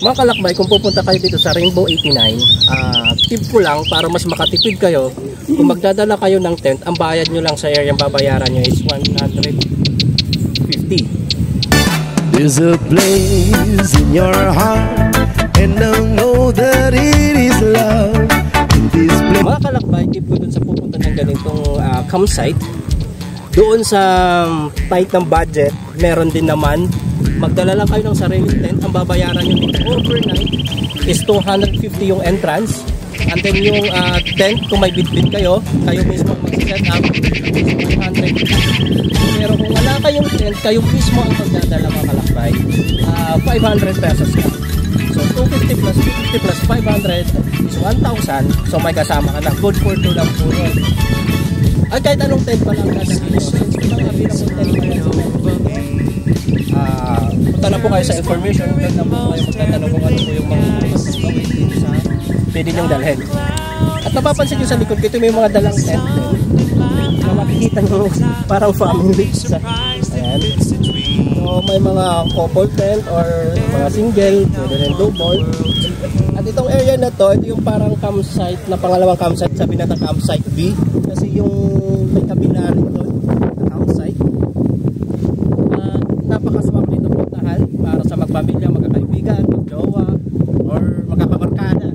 Mga kalakbay, kung pupunta kayo dito sa Rainbow 89, tip ko lang para mas makatipid kayo, kung magdadala kayo ng tent, ang bayad nyo lang sa area, ang babayaran nyo is 150. There's a place in your heart, and I know that it is love in this place. Mga kalakbay, tip ko dun sa pupunta ng ganitong campsite, doon sa tight ng budget, meron din naman, magdala lang kayo ng sariling tent, ang babayaran nyo dito overnight is 250 yung entrance, and then yung tent, kung may bitbit kayo mismo mag-set up, 100. Pero kung wala kayong tent, kayo mismo ang magdadala mga kalakbay, 500 pesos ka. So 250 plus 50 plus 500 is 1,000, so may kasama ka na, good for 2 lang po yun. At kahit anong tent pa lang kasi punta na po kayo sa information, doon na po kayo magtatanong kung ano po yung mga dito sa pwede niyong dalhin. At napapansin nyo sa likod ko, ito may mga dalang tent na makikita nyo parang family. Ayan. So may mga couple tent or mga single, pwede rin double. At itong area na to, ito yung parang campsite na pangalawang campsite, sabi natin campsite B, kasi yung may kabila rin doon campsite. Napakaswak dito puntahan para sa magpamilya, magkakaibigan, magjowa, or magkakabarkada.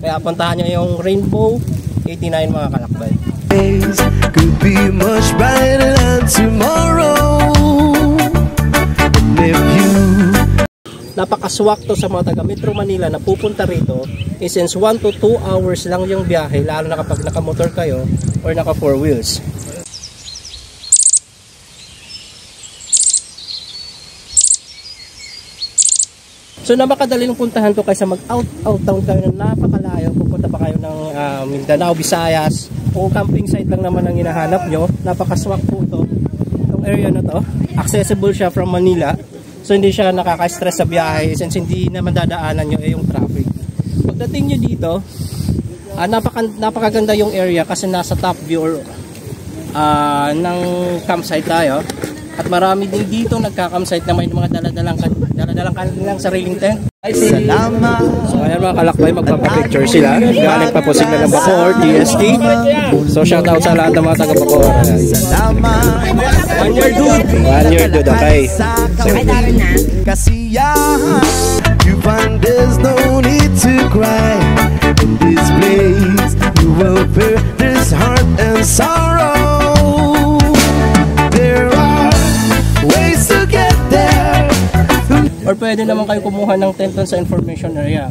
Kaya puntahan nyo yung Rainbow 89 mga kalakbay. Could be much brighter than tomorrow. And if you napakaswak to sa mga taga Metro Manila na pupunta rito, since 1 to 2 hours lang yung biyahe, lalo na kapag nakamotor kayo or naka 4 wheels. So napakadali ng puntahan to kaysa mag-out town kayo na napakalayo, pupunta pa kayo ng Mindanao, Visayas, o camping site lang naman ang hinahanap nyo. Napakaswak po ito, itong area na to. Accessible siya from Manila, so hindi siya nakaka-stress sa biyahe since hindi naman dadaanan nyo yung traffic. Pagdating nyo dito, napakaganda yung area kasi nasa top view ng campsite tayo. At marami din dito nagka-campsite na may mga daladalang kanilang sariling tent. salamat. So ayan mga kalakbay, magpapapicture sila. Galing pa po sila ng Bacoor, TST. So shoutout sa lahat ng mga taga Bacoor. Salamat. 1 year dude. 1 year dude, okay. Kasiyahan, you find there's no need to cry. In this place, you will bear this heart and sorrow. There are ways to get there. Or pwede naman kayo kumuha ng tent sa information area.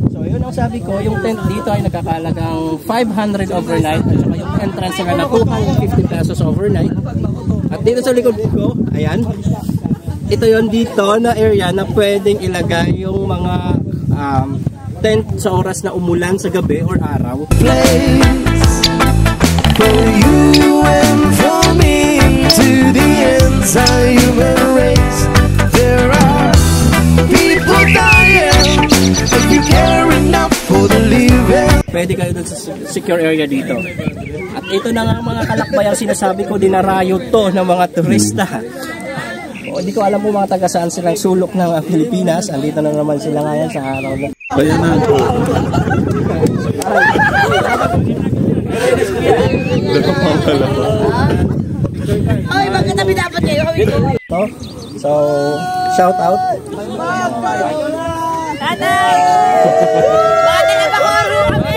So yun ang sabi ko, yung tent dito ay nagkakalagang 500 overnight at saka yung entrance nga na 250 pesos overnight. At dito sa likod ko, ayan, ito yon dito na area na pwedeng ilagay yung mga tent sa oras na umulan sa gabi or araw. Place for you and for me to the ends of human race. There are people dying if you care enough for the living. Pwede kayo dun sa secure area dito. At ito na nga mga kalakbay ang sinasabi ko, dinarayo to ng mga turista. O, hindi ko alam po mga taga saan silang sulok ng Pilipinas. Andito na naman sila ngayon sa araw na. Bayan na. Ay, magkatabi dapat kayo. So, shout out. Tatay! Tatay na Bacoor kami!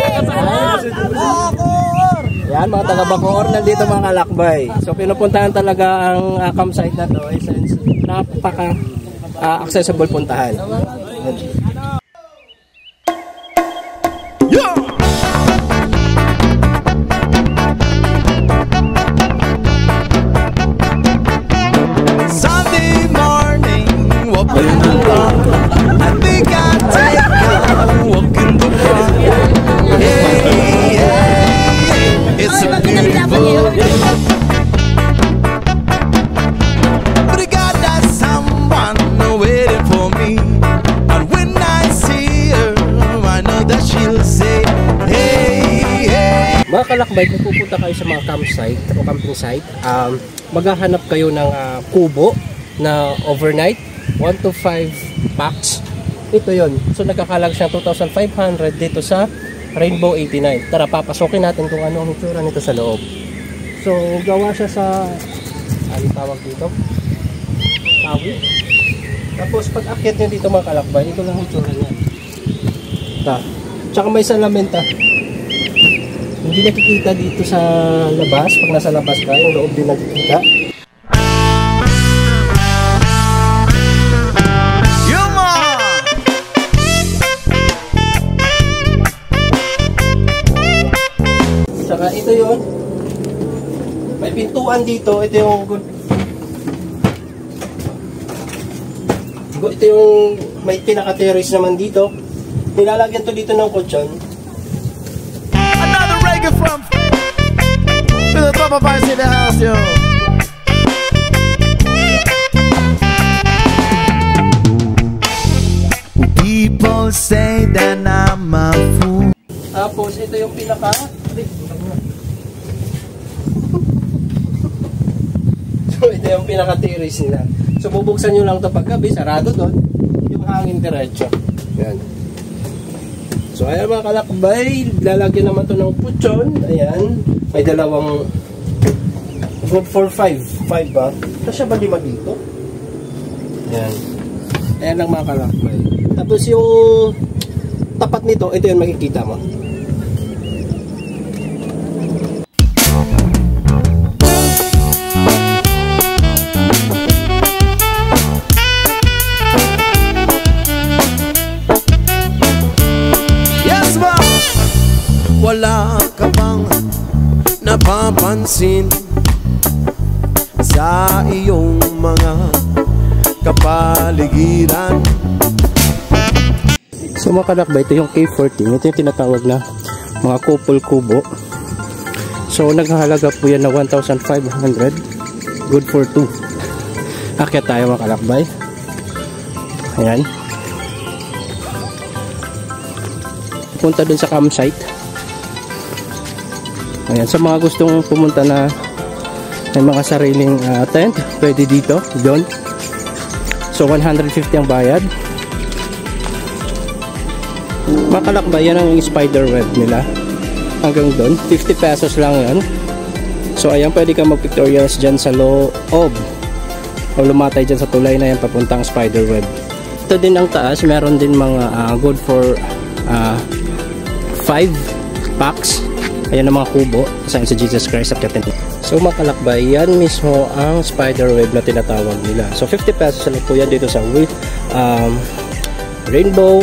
Yan, mga taga Bacoor, nandito mga kalakbay. So, pinupuntahan talaga ang campsite na to. Since napaka accessible puntahan. I think I'll take a walk in the park. Hey, hey, it's a beautiful day. But I got that someone waiting for me. And when I see her, I know that she'll say, hey, hey. Mga kalakbay, kung pupunta kayo sa mga campsite o camping site, maghahanap kayo ng kubo na overnight, 1 to 5 packs. ito yon. So nagkakalag siya 2,500 dito sa Rainbow 89. Tara, papasokin natin kung ano ang itsura nito sa loob. So gawa siya sa ano tawag dito? Tawid. Tapos pag akyat nyo dito mga kalakbay, ito lang ang itsura niya. Tsaka may salamin ta. Hindi nakikita dito sa labas. Pag nasa labas ka, yung loob din nakikita. Tsaka ito yun. May pintuan dito. Ito yung may pinaka-terrace naman dito. Nilalagyan to dito ng kutsyon. Another reggae from to the top of our city house, yo. People say that I'm a fool. Tapos ito yung pinaka So ito yung pinaka-terrace nila. So bubuksan nyo lang ito paggabi, sarado doon. Yung hangin diretso. Yan. So ayan mga kalakbay, lalagyan naman to ng putsyon. Ayan, may dalawang 4, 5 ba? Kasi ba 5 dito? Ayan. Ayan lang mga kalakbay. Tapos yung tapat nito, ito yung makikita mo. Wala ka bang napapansin sa iyong mga kapaligiran? So mga kalakbay, ito yung K14. Ito yung tinatawag na mga couple kubo. So naghahalaga po yan na 1,500. Good for 2. Akyat tayo mga kalakbay. Ayan. Punta dun sa campsite. Ayan, sa mga gustong pumunta na may mga sariling tent, pwede dito, doon. So 150 ang bayad. Mga kalakbay, yan ang spider web nila. Hanggang doon, 50 pesos lang yan. So ayan, pwede ka mag-pictorials dyan sa loob. O lumatay dyan sa tulay na yan papuntang spider web. Ito din ang taas, meron din mga good for 5 packs. Ayan ang mga kubo kasama sa Jesus Christ at Captain. So mga kalakbay, yan mismo ang spider web na tinatawag nila. So 50 pesos lang po yan dito sa Rainbow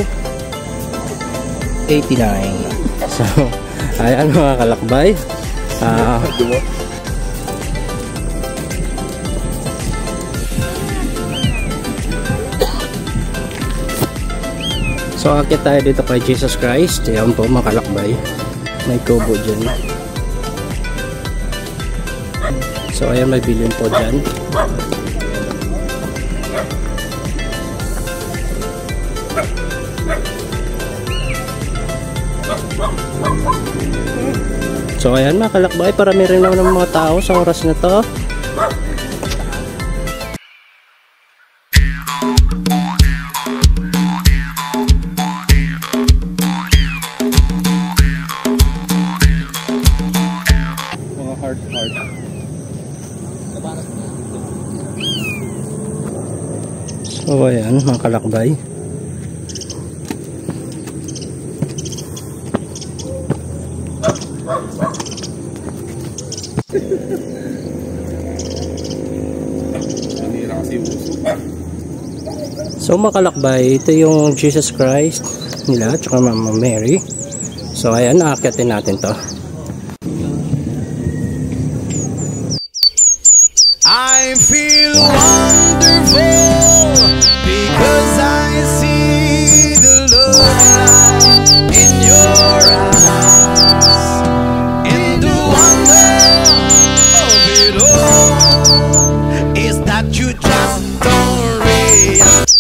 89. So ayan mga kalakbay. So akit tayo dito kay Jesus Christ. Ayan po mga kalakbay. May kubo dyan. So ayan, may billion po dyan. So ayan mga kalakbay, parami rin naman ng mga tao sa oras na to. So ayan mga kalakbay. So mga kalakbay, ito yung Jesus Christ nila at Mama Mary. So ayan, aakyatin natin to. I feel wonderful because I see the love in your eyes, and the wonder of it all is that you just don't realize.